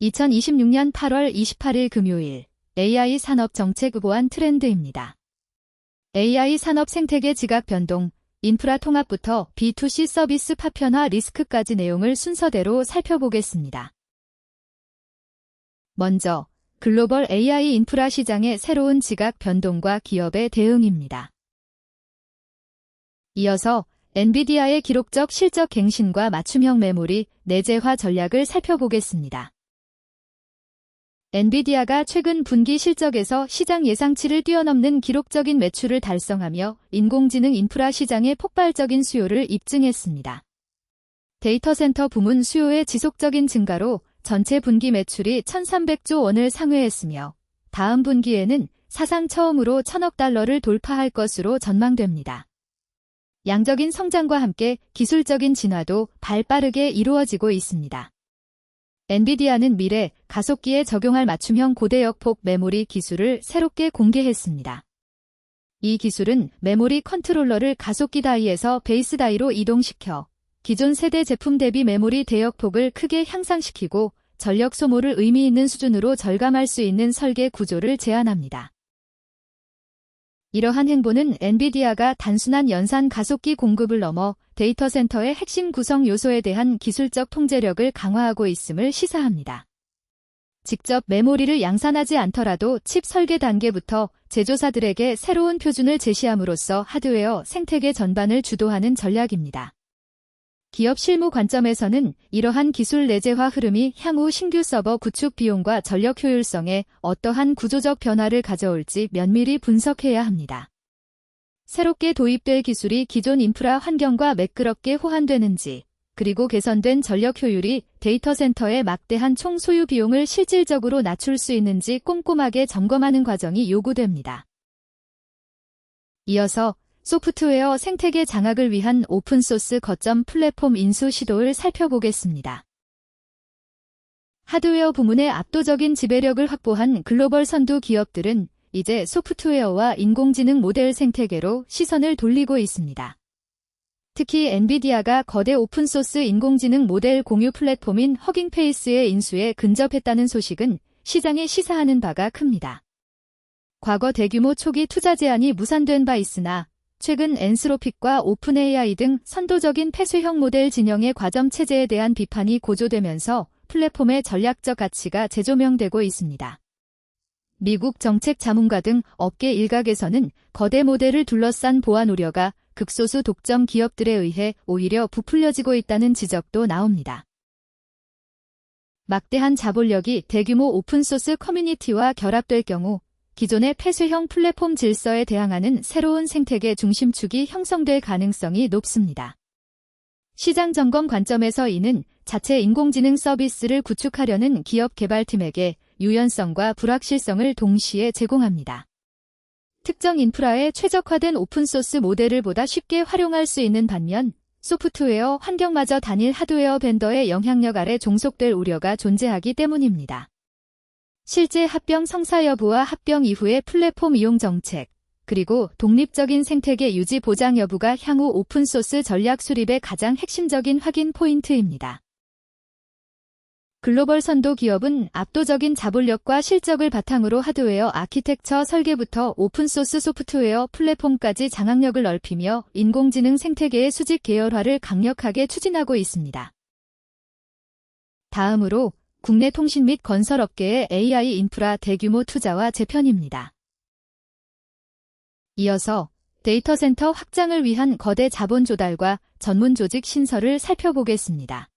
2026년 8월 28일 금요일 AI 산업 정책 보완 트렌드입니다. AI 산업 생태계 지각 변동, 인프라 통합부터 B2C 서비스 파편화 리스크까지 내용을 순서대로 살펴보겠습니다. 먼저 글로벌 AI 인프라 시장의 새로운 지각 변동과 기업의 대응입니다. 이어서 엔비디아의 기록적 실적 갱신과 맞춤형 메모리 내재화 전략을 살펴보겠습니다. 엔비디아가 최근 분기 실적에서 시장 예상치를 뛰어넘는 기록적인 매출을 달성하며 인공지능 인프라 시장의 폭발적인 수요를 입증했습니다. 데이터 센터 부문 수요의 지속적인 증가로 전체 분기 매출이 1,300조 원을 상회했으며 다음 분기에는 사상 처음으로 1,000억 달러를 돌파할 것으로 전망됩니다. 양적인 성장과 함께 기술적인 진화도 발빠르게 이루어지고 있습니다. 엔비디아는 미래 가속기에 적용할 맞춤형 고대역폭 메모리 기술을 새롭게 공개했습니다. 이 기술은 메모리 컨트롤러를 가속기 다이에서 베이스 다이로 이동시켜 기존 세대 제품 대비 메모리 대역폭을 크게 향상시키고 전력 소모를 의미 있는 수준으로 절감할 수 있는 설계 구조를 제안합니다. 이러한 행보는 엔비디아가 단순한 연산 가속기 공급을 넘어 데이터 센터의 핵심 구성 요소에 대한 기술적 통제력을 강화하고 있음을 시사합니다. 직접 메모리를 양산하지 않더라도 칩 설계 단계부터 제조사들에게 새로운 표준을 제시함으로써 하드웨어 생태계 전반을 주도하는 전략입니다. 기업 실무 관점에서는 이러한 기술 내재화 흐름이 향후 신규 서버 구축 비용과 전력 효율성에 어떠한 구조적 변화를 가져올지 면밀히 분석해야 합니다. 새롭게 도입될 기술이 기존 인프라 환경과 매끄럽게 호환되는지, 그리고 개선된 전력 효율이 데이터 센터의 막대한 총 소유 비용을 실질적으로 낮출 수 있는지 꼼꼼하게 점검하는 과정이 요구됩니다. 이어서 소프트웨어 생태계 장악을 위한 오픈소스 거점 플랫폼 인수 시도를 살펴보겠습니다. 하드웨어 부문의 압도적인 지배력을 확보한 글로벌 선두 기업들은 이제 소프트웨어와 인공지능 모델 생태계로 시선을 돌리고 있습니다. 특히 엔비디아가 거대 오픈소스 인공지능 모델 공유 플랫폼인 허깅페이스의 인수에 근접했다는 소식은 시장에 시사하는 바가 큽니다. 과거 대규모 초기 투자 제한이 무산된 바 있으나 최근 엔스로픽과 오픈 AI 등 선도적인 폐쇄형 모델 진영의 과점 체제에 대한 비판이 고조되면서 플랫폼의 전략적 가치가 재조명되고 있습니다. 미국 정책 자문가 등 업계 일각에서는 거대 모델을 둘러싼 보안 우려가 극소수 독점 기업들에 의해 오히려 부풀려지고 있다는 지적도 나옵니다. 막대한 자본력이 대규모 오픈소스 커뮤니티와 결합될 경우 기존의 폐쇄형 플랫폼 질서에 대항하는 새로운 생태계 중심축이 형성될 가능성이 높습니다. 시장 점검 관점에서 이는 자체 인공지능 서비스를 구축하려는 기업 개발팀에게 유연성과 불확실성을 동시에 제공합니다. 특정 인프라에 최적화된 오픈소스 모델을 보다 쉽게 활용할 수 있는 반면 소프트웨어 환경마저 단일 하드웨어 벤더의 영향력 아래 종속될 우려가 존재하기 때문입니다. 실제 합병 성사 여부와 합병 이후의 플랫폼 이용 정책, 그리고 독립적인 생태계 유지 보장 여부가 향후 오픈소스 전략 수립의 가장 핵심적인 확인 포인트입니다. 글로벌 선도 기업은 압도적인 자본력과 실적을 바탕으로 하드웨어 아키텍처 설계부터 오픈소스 소프트웨어 플랫폼까지 장악력을 넓히며 인공지능 생태계의 수직 계열화를 강력하게 추진하고 있습니다. 다음으로 국내 통신 및 건설업계의 AI 인프라 대규모 투자와 재편입니다. 이어서 데이터 센터 확장을 위한 거대 자본 조달과 전문 조직 신설을 살펴보겠습니다.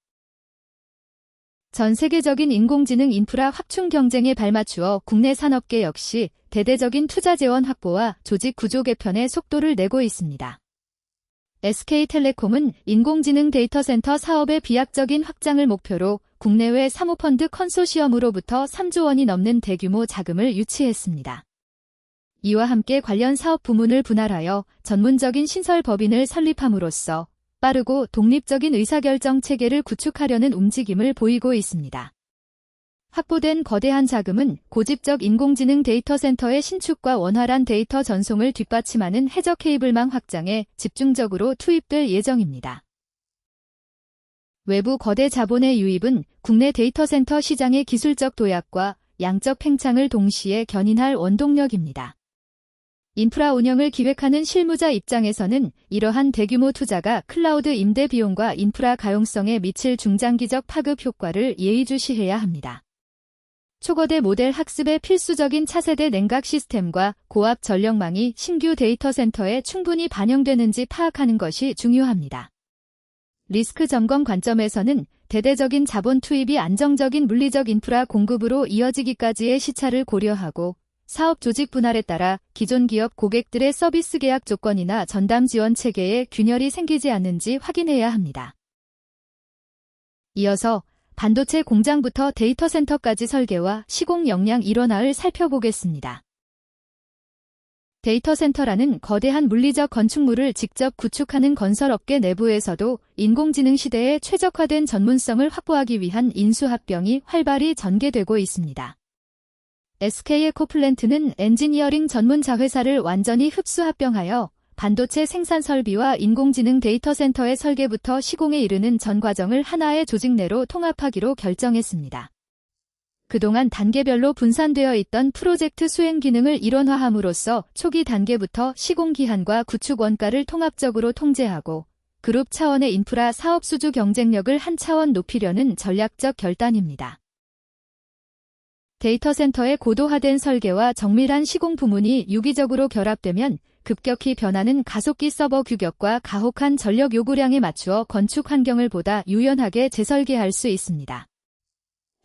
전 세계적인 인공지능 인프라 확충 경쟁에 발맞추어 국내 산업계 역시 대대적인 투자 재원 확보와 조직 구조 개편에 속도를 내고 있습니다. SK텔레콤은 인공지능 데이터 센터 사업의 비약적인 확장을 목표로 국내외 사모펀드 컨소시엄으로부터 3조 원이 넘는 대규모 자금을 유치했습니다. 이와 함께 관련 사업 부문을 분할하여 전문적인 신설 법인을 설립함으로써 빠르고 독립적인 의사결정 체계를 구축하려는 움직임을 보이고 있습니다. 확보된 거대한 자금은 고집적 인공지능 데이터 센터의 신축과 원활한 데이터 전송을 뒷받침하는 해저 케이블망 확장에 집중적으로 투입될 예정입니다. 외부 거대 자본의 유입은 국내 데이터 센터 시장의 기술적 도약과 양적 팽창을 동시에 견인할 원동력입니다. 인프라 운영을 기획하는 실무자 입장에서는 이러한 대규모 투자가 클라우드 임대 비용과 인프라 가용성에 미칠 중장기적 파급 효과를 예의주시해야 합니다. 초거대 모델 학습의 필수적인 차세대 냉각 시스템과 고압 전력망이 신규 데이터 센터에 충분히 반영되는지 파악하는 것이 중요합니다. 리스크 점검 관점에서는 대대적인 자본 투입이 안정적인 물리적 인프라 공급으로 이어지기까지의 시차를 고려하고 사업 조직 분할에 따라 기존 기업 고객들의 서비스 계약 조건이나 전담 지원 체계에 균열이 생기지 않는지 확인해야 합니다. 이어서 반도체 공장부터 데이터 센터까지 설계와 시공 역량 일원화를 살펴보겠습니다. 데이터 센터라는 거대한 물리적 건축물을 직접 구축하는 건설업계 내부에서도 인공지능 시대에 최적화된 전문성을 확보하기 위한 인수합병이 활발히 전개되고 있습니다. SK에코플랜트는 엔지니어링 전문 자회사를 완전히 흡수합병하여 반도체 생산 설비와 인공지능 데이터 센터의 설계부터 시공에 이르는 전 과정을 하나의 조직 내로 통합하기로 결정했습니다. 그동안 단계별로 분산되어 있던 프로젝트 수행 기능을 일원화함으로써 초기 단계부터 시공 기한과 구축 원가를 통합적으로 통제하고 그룹 차원의 인프라 사업 수주 경쟁력을 한 차원 높이려는 전략적 결단입니다. 데이터 센터의 고도화된 설계와 정밀한 시공 부문이 유기적으로 결합되면 급격히 변하는 가속기 서버 규격과 가혹한 전력 요구량에 맞추어 건축 환경을 보다 유연하게 재설계할 수 있습니다.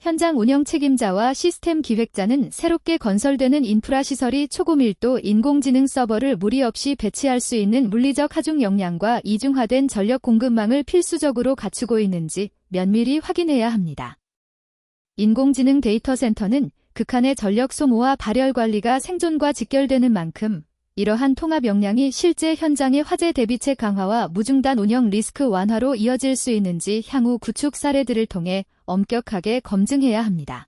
현장 운영 책임자와 시스템 기획자는 새롭게 건설되는 인프라 시설이 초고밀도 인공지능 서버를 무리 없이 배치할 수 있는 물리적 하중 역량과 이중화된 전력 공급망을 필수적으로 갖추고 있는지 면밀히 확인해야 합니다. 인공지능 데이터 센터는 극한의 전력 소모와 발열 관리가 생존과 직결되는 만큼 이러한 통합 역량이 실제 현장의 화재 대비책 강화와 무중단 운영 리스크 완화로 이어질 수 있는지 향후 구축 사례들을 통해 엄격하게 검증해야 합니다.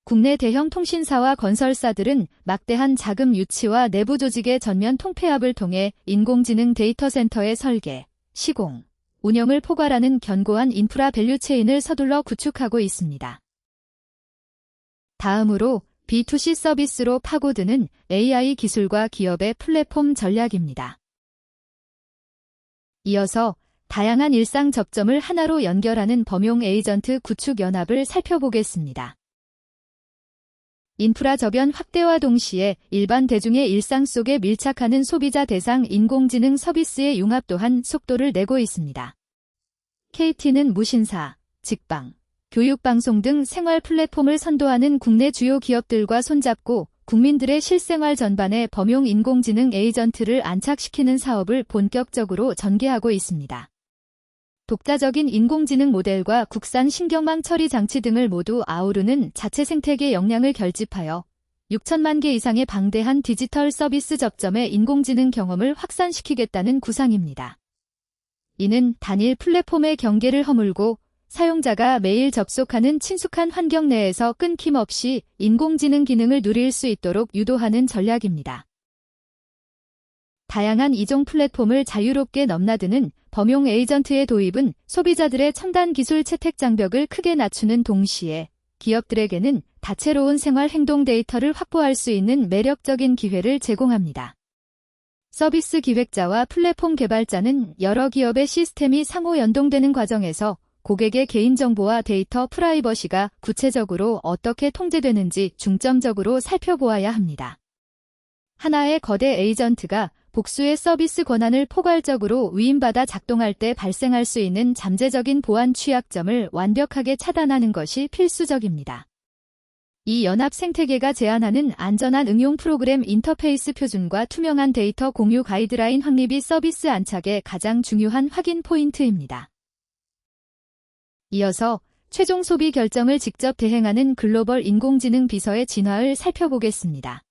국내 대형 통신사와 건설사들은 막대한 자금 유치와 내부 조직의 전면 통폐합을 통해 인공지능 데이터 센터의 설계, 시공, 운영을 포괄하는 견고한 인프라 밸류체인을 서둘러 구축하고 있습니다. 다음으로 B2C 서비스로 파고드는 AI 기술과 기업의 플랫폼 전략입니다. 이어서 다양한 일상 접점을 하나로 연결하는 범용 에이전트 구축 연합을 살펴보겠습니다. 인프라 저변 확대와 동시에 일반 대중의 일상 속에 밀착하는 소비자 대상 인공지능 서비스의 융합 또한 속도를 내고 있습니다. KT는 무신사, 직방, 교육방송 등 생활 플랫폼을 선도하는 국내 주요 기업들과 손잡고 국민들의 실생활 전반에 범용 인공지능 에이전트를 안착시키는 사업을 본격적으로 전개하고 있습니다. 독자적인 인공지능 모델과 국산 신경망 처리 장치 등을 모두 아우르는 자체 생태계 역량을 결집하여 6천만 개 이상의 방대한 디지털 서비스 접점에 인공지능 경험을 확산시키겠다는 구상입니다. 이는 단일 플랫폼의 경계를 허물고 사용자가 매일 접속하는 친숙한 환경 내에서 끊김없이 인공지능 기능을 누릴 수 있도록 유도하는 전략입니다. 다양한 이종 플랫폼을 자유롭게 넘나드는 범용 에이전트의 도입은 소비자들의 첨단 기술 채택 장벽을 크게 낮추는 동시에 기업들에게는 다채로운 생활 행동 데이터를 확보할 수 있는 매력적인 기회를 제공합니다. 서비스 기획자와 플랫폼 개발자는 여러 기업의 시스템이 상호 연동되는 과정에서 고객의 개인정보와 데이터 프라이버시가 구체적으로 어떻게 통제되는지 중점적으로 살펴보아야 합니다. 하나의 거대 에이전트가 복수의 서비스 권한을 포괄적으로 위임받아 작동할 때 발생할 수 있는 잠재적인 보안 취약점을 완벽하게 차단하는 것이 필수적입니다. 이 연합 생태계가 제안하는 안전한 응용 프로그램 인터페이스 표준과 투명한 데이터 공유 가이드라인 확립이 서비스 안착의 가장 중요한 확인 포인트입니다. 이어서 최종 소비 결정을 직접 대행하는 글로벌 인공지능 비서의 진화를 살펴보겠습니다.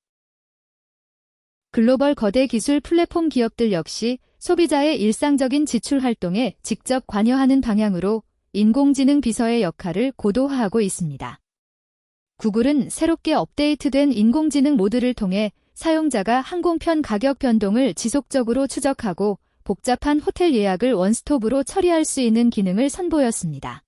글로벌 거대 기술 플랫폼 기업들 역시 소비자의 일상적인 지출 활동에 직접 관여하는 방향으로 인공지능 비서의 역할을 고도화하고 있습니다. 구글은 새롭게 업데이트된 인공지능 모드를 통해 사용자가 항공편 가격 변동을 지속적으로 추적하고 복잡한 호텔 예약을 원스톱으로 처리할 수 있는 기능을 선보였습니다.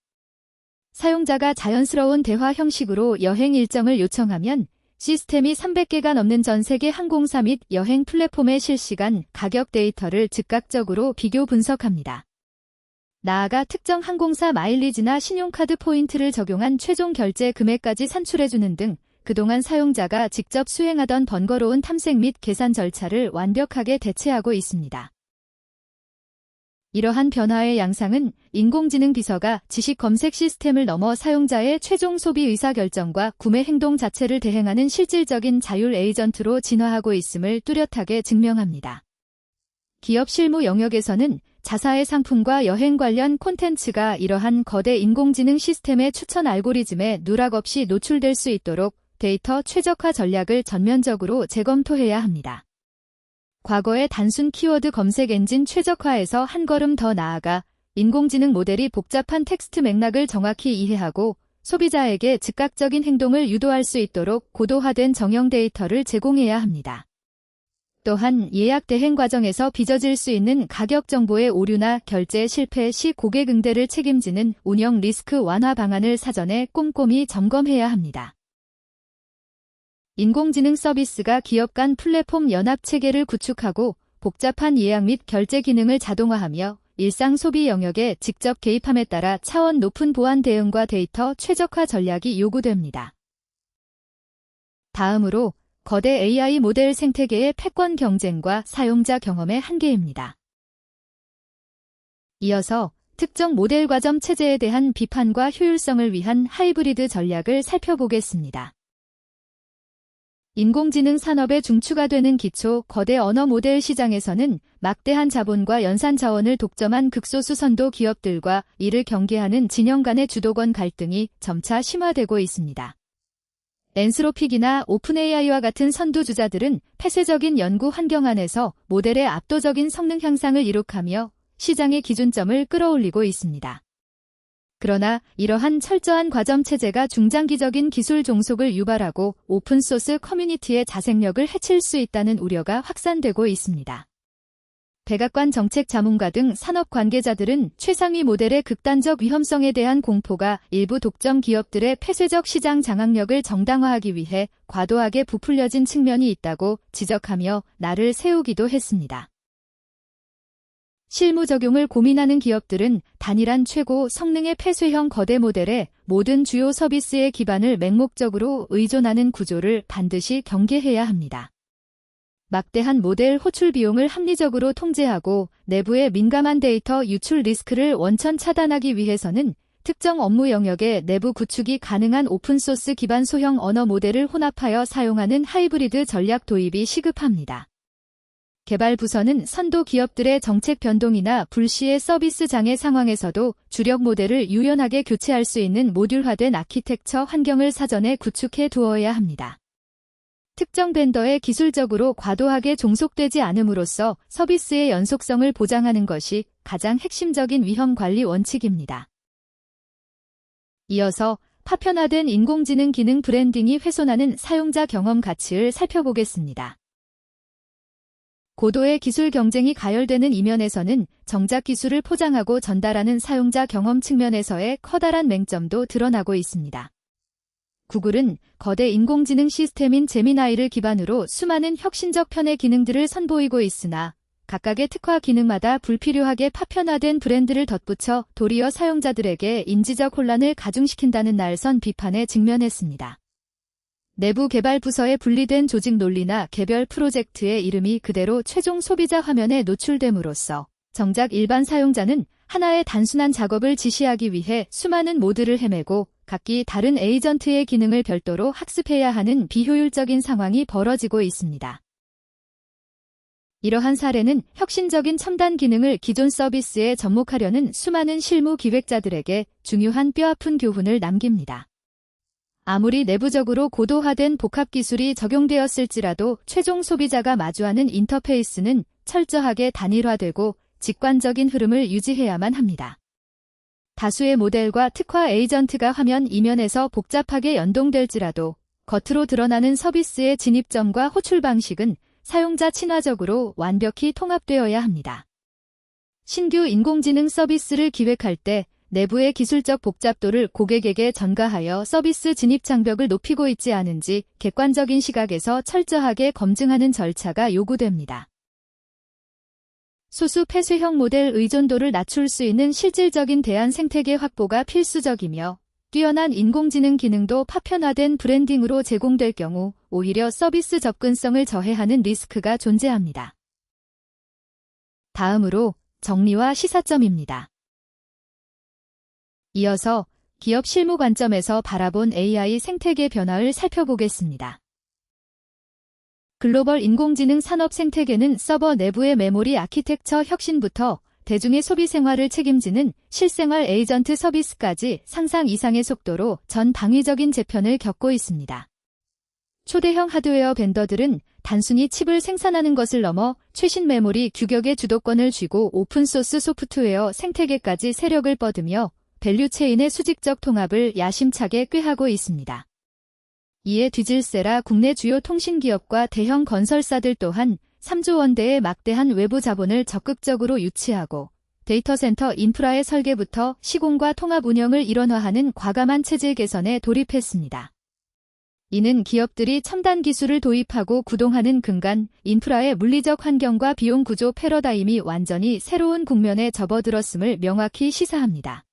사용자가 자연스러운 대화 형식으로 여행 일정을 요청하면 시스템이 300개가 넘는 전 세계 항공사 및 여행 플랫폼의 실시간 가격 데이터를 즉각적으로 비교 분석합니다. 나아가 특정 항공사 마일리지나 신용카드 포인트를 적용한 최종 결제 금액까지 산출해주는 등 그동안 사용자가 직접 수행하던 번거로운 탐색 및 계산 절차를 완벽하게 대체하고 있습니다. 이러한 변화의 양상은 인공지능 비서가 지식 검색 시스템을 넘어 사용자의 최종 소비 의사결정과 구매 행동 자체를 대행하는 실질적인 자율 에이전트로 진화하고 있음을 뚜렷하게 증명합니다. 기업 실무 영역에서는 자사의 상품과 여행 관련 콘텐츠가 이러한 거대 인공지능 시스템의 추천 알고리즘에 누락 없이 노출될 수 있도록 데이터 최적화 전략을 전면적으로 재검토해야 합니다. 과거의 단순 키워드 검색 엔진 최적화에서 한 걸음 더 나아가 인공지능 모델이 복잡한 텍스트 맥락을 정확히 이해하고 소비자에게 즉각적인 행동을 유도할 수 있도록 고도화된 정형 데이터를 제공해야 합니다. 또한 예약 대행 과정에서 빚어질 수 있는 가격 정보의 오류나 결제 실패 시 고객 응대를 책임지는 운영 리스크 완화 방안을 사전에 꼼꼼히 점검해야 합니다. 인공지능 서비스가 기업 간 플랫폼 연합 체계를 구축하고 복잡한 예약 및 결제 기능을 자동화하며 일상 소비 영역에 직접 개입함에 따라 차원 높은 보안 대응과 데이터 최적화 전략이 요구됩니다. 다음으로 거대 AI 모델 생태계의 패권 경쟁과 사용자 경험의 한계입니다. 이어서 특정 모델 과점 체제에 대한 비판과 효율성을 위한 하이브리드 전략을 살펴보겠습니다. 인공지능 산업의 중추가 되는 기초 거대 언어 모델 시장에서는 막대한 자본과 연산 자원을 독점한 극소수 선도 기업들과 이를 경계하는 진영 간의 주도권 갈등이 점차 심화되고 있습니다. 엔스로픽이나 오픈AI와 같은 선두주자들은 폐쇄적인 연구 환경 안에서 모델의 압도적인 성능 향상을 이룩하며 시장의 기준점을 끌어올리고 있습니다. 그러나 이러한 철저한 과점 체제가 중장기적인 기술 종속을 유발하고 오픈소스 커뮤니티의 자생력을 해칠 수 있다는 우려가 확산되고 있습니다. 백악관 정책 자문가 등 산업 관계자들은 최상위 모델의 극단적 위험성에 대한 공포가 일부 독점 기업들의 폐쇄적 시장 장악력을 정당화하기 위해 과도하게 부풀려진 측면이 있다고 지적하며 날을 세우기도 했습니다. 실무 적용을 고민하는 기업들은 단일한 최고 성능의 폐쇄형 거대 모델에 모든 주요 서비스의 기반을 맹목적으로 의존하는 구조를 반드시 경계해야 합니다. 막대한 모델 호출 비용을 합리적으로 통제하고 내부의 민감한 데이터 유출 리스크를 원천 차단하기 위해서는 특정 업무 영역의 내부 구축이 가능한 오픈소스 기반 소형 언어 모델을 혼합하여 사용하는 하이브리드 전략 도입이 시급합니다. 개발 부서는 선도 기업들의 정책 변동이나 불시의 서비스 장애 상황에서도 주력 모델을 유연하게 교체할 수 있는 모듈화된 아키텍처 환경을 사전에 구축해 두어야 합니다. 특정 벤더에 기술적으로 과도하게 종속되지 않음으로써 서비스의 연속성을 보장하는 것이 가장 핵심적인 위험 관리 원칙입니다. 이어서 파편화된 인공지능 기능 브랜딩이 훼손하는 사용자 경험 가치를 살펴보겠습니다. 고도의 기술 경쟁이 가열되는 이면에서는 정작 기술을 포장하고 전달하는 사용자 경험 측면에서의 커다란 맹점도 드러나고 있습니다. 구글은 거대 인공지능 시스템인 제미나이를 기반으로 수많은 혁신적 편의 기능들을 선보이고 있으나 각각의 특화 기능마다 불필요하게 파편화된 브랜드를 덧붙여 도리어 사용자들에게 인지적 혼란을 가중시킨다는 날선 비판에 직면했습니다. 내부 개발 부서의 분리된 조직 논리나 개별 프로젝트의 이름이 그대로 최종 소비자 화면에 노출됨으로써 정작 일반 사용자는 하나의 단순한 작업을 지시하기 위해 수많은 모드를 헤매고 각기 다른 에이전트의 기능을 별도로 학습해야 하는 비효율적인 상황이 벌어지고 있습니다. 이러한 사례는 혁신적인 첨단 기능을 기존 서비스에 접목하려는 수많은 실무 기획자들에게 중요한 뼈아픈 교훈을 남깁니다. 아무리 내부적으로 고도화된 복합기술이 적용되었을지라도 최종 소비자가 마주하는 인터페이스는 철저하게 단일화되고 직관적인 흐름을 유지해야만 합니다. 다수의 모델과 특화 에이전트가 화면 이면에서 복잡하게 연동될지라도 겉으로 드러나는 서비스의 진입점과 호출 방식은 사용자 친화적으로 완벽히 통합되어야 합니다. 신규 인공지능 서비스를 기획할 때 내부의 기술적 복잡도를 고객에게 전가하여 서비스 진입 장벽을 높이고 있지 않은지 객관적인 시각에서 철저하게 검증하는 절차가 요구됩니다. 소수 폐쇄형 모델 의존도를 낮출 수 있는 실질적인 대안 생태계 확보가 필수적이며 뛰어난 인공지능 기능도 파편화된 브랜딩으로 제공될 경우 오히려 서비스 접근성을 저해하는 리스크가 존재합니다. 다음으로 정리와 시사점입니다. 이어서 기업 실무 관점에서 바라본 AI 생태계 변화를 살펴보겠습니다. 글로벌 인공지능 산업 생태계는 서버 내부의 메모리 아키텍처 혁신부터 대중의 소비 생활을 책임지는 실생활 에이전트 서비스까지 상상 이상의 속도로 전 방위적인 재편을 겪고 있습니다. 초대형 하드웨어 벤더들은 단순히 칩을 생산하는 것을 넘어 최신 메모리 규격의 주도권을 쥐고 오픈소스 소프트웨어 생태계까지 세력을 뻗으며 밸류체인의 수직적 통합을 야심차게 꾀하고 있습니다. 이에 뒤질세라 국내 주요 통신기업과 대형 건설사들 또한 3조 원대의 막대한 외부 자본을 적극적으로 유치하고 데이터 센터 인프라의 설계부터 시공과 통합 운영을 일원화하는 과감한 체질 개선에 돌입했습니다. 이는 기업들이 첨단 기술을 도입하고 구동하는 근간 인프라의 물리적 환경과 비용 구조 패러다임이 완전히 새로운 국면에 접어들었음을 명확히 시사합니다.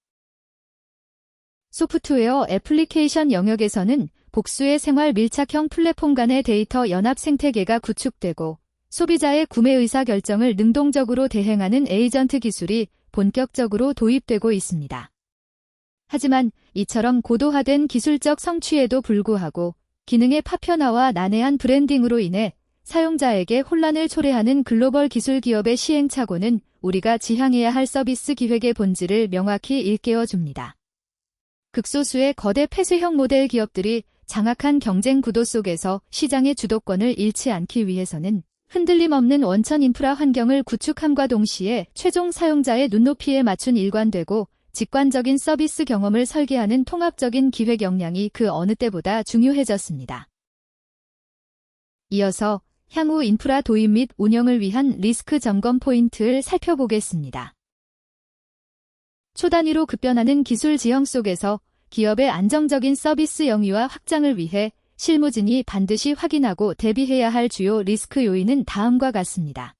소프트웨어 애플리케이션 영역에서는 복수의 생활 밀착형 플랫폼 간의 데이터 연합 생태계가 구축되고 소비자의 구매 의사 결정을 능동적으로 대행하는 에이전트 기술이 본격적으로 도입되고 있습니다. 하지만 이처럼 고도화된 기술적 성취에도 불구하고 기능의 파편화와 난해한 브랜딩으로 인해 사용자에게 혼란을 초래하는 글로벌 기술 기업의 시행착오는 우리가 지향해야 할 서비스 기획의 본질을 명확히 일깨워줍니다. 극소수의 거대 폐쇄형 모델 기업들이 장악한 경쟁 구도 속에서 시장의 주도권을 잃지 않기 위해서는 흔들림 없는 원천 인프라 환경을 구축함과 동시에 최종 사용자의 눈높이에 맞춘 일관되고 직관적인 서비스 경험을 설계하는 통합적인 기획 역량이 그 어느 때보다 중요해졌습니다. 이어서 향후 인프라 도입 및 운영을 위한 리스크 점검 포인트를 살펴보겠습니다. 초단위로 급변하는 기술 지형 속에서 기업의 안정적인 서비스 영위와 확장을 위해 실무진이 반드시 확인하고 대비해야 할 주요 리스크 요인은 다음과 같습니다.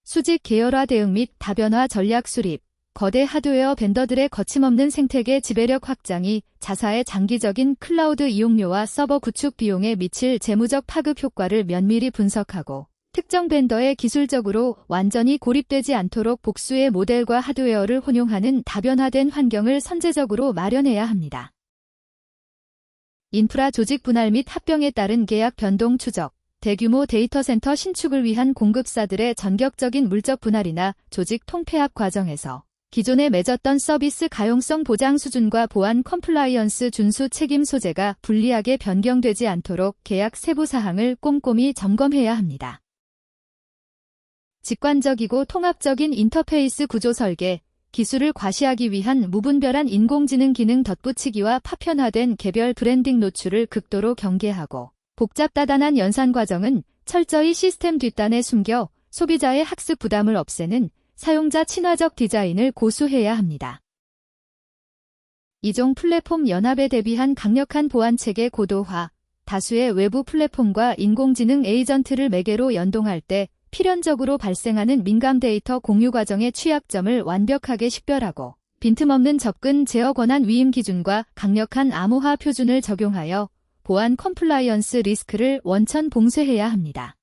수직 계열화 대응 및 다변화 전략 수립, 거대 하드웨어 벤더들의 거침없는 생태계 지배력 확장이 자사의 장기적인 클라우드 이용료와 서버 구축 비용에 미칠 재무적 파급 효과를 면밀히 분석하고 특정 벤더에 기술적으로 완전히 고립되지 않도록 복수의 모델과 하드웨어를 혼용하는 다변화된 환경을 선제적으로 마련해야 합니다. 인프라 조직 분할 및 합병에 따른 계약 변동 추적, 대규모 데이터 센터 신축을 위한 공급사들의 전격적인 물적 분할이나 조직 통폐합 과정에서 기존에 맺었던 서비스 가용성 보장 수준과 보안 컴플라이언스 준수 책임 소재가 불리하게 변경되지 않도록 계약 세부 사항을 꼼꼼히 점검해야 합니다. 직관적이고 통합적인 인터페이스 구조 설계, 기술을 과시하기 위한 무분별한 인공지능 기능 덧붙이기와 파편화된 개별 브랜딩 노출을 극도로 경계하고 복잡다단한 연산 과정은 철저히 시스템 뒷단에 숨겨 소비자의 학습 부담을 없애는 사용자 친화적 디자인을 고수해야 합니다. 이종 플랫폼 연합에 대비한 강력한 보안 체계 고도화, 다수의 외부 플랫폼과 인공지능 에이전트를 매개로 연동할 때 필연적으로 발생하는 민감 데이터 공유 과정의 취약점을 완벽하게 식별하고 빈틈없는 접근 제어 권한 위임 기준과 강력한 암호화 표준을 적용하여 보안 컴플라이언스 리스크를 원천 봉쇄해야 합니다.